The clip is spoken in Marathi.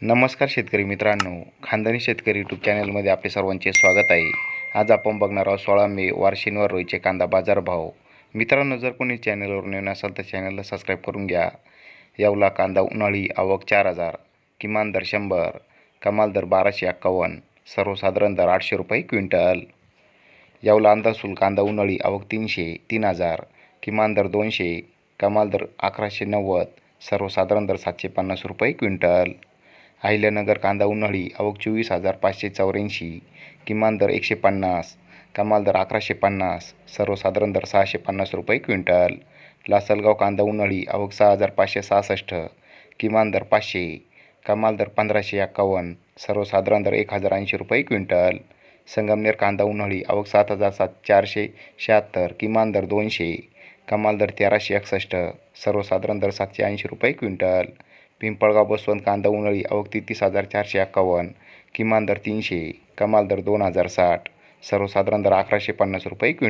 नमस्कार शेतकरी मित्रांनो, खानदानी शेतकरी यूट्यूब चॅनलमध्ये आपले सर्वांचे स्वागत आहे. आज आपण बघणार आहोत 16 मे वार शनिवार रोजीचे कांदा बाजारभाव. मित्रांनो, जर कोणी चॅनलवर नवीन असाल तर चॅनलला सबस्क्राईब करून घ्या. येवला कांदा उन्हाळी आवक 4,000, किमान दर 100, कमाल दर 1251, सर्वसाधारण दर 800 रुपये क्विंटल. येवला अंदाजफुल कांदा उन्हाळी आवक 300, 3,000, किमान दर 200, कमाल दर 1190, सर्वसाधारण दर 750 रुपये क्विंटल. अहिल्यानगर कांदा उन्हाळी आवक 24,584, किमान दर 150, कमाल दर 1150, सर्वसाधारण दर 650 रुपये क्विंटल. लासलगाव कांदा उन्हाळी आवक 6,566, किमान दर 500, कमाल दर 1,551, सर्वसाधारण दर 1,080 रुपये क्विंटल. संगमनेर कांदा उन्हाळी आवक 7,476, किमान दर 200, कमाल दर 1,361, सर्वसाधारण दर 780 रुपये क्विंटल. पिंपळगाव बसवंत कांदा उन्हाळी आवक 33,451, किमान दर 300, कमाल दर 2,060, सर्वसाधारण दर 1,150 रुपये क्विंटल.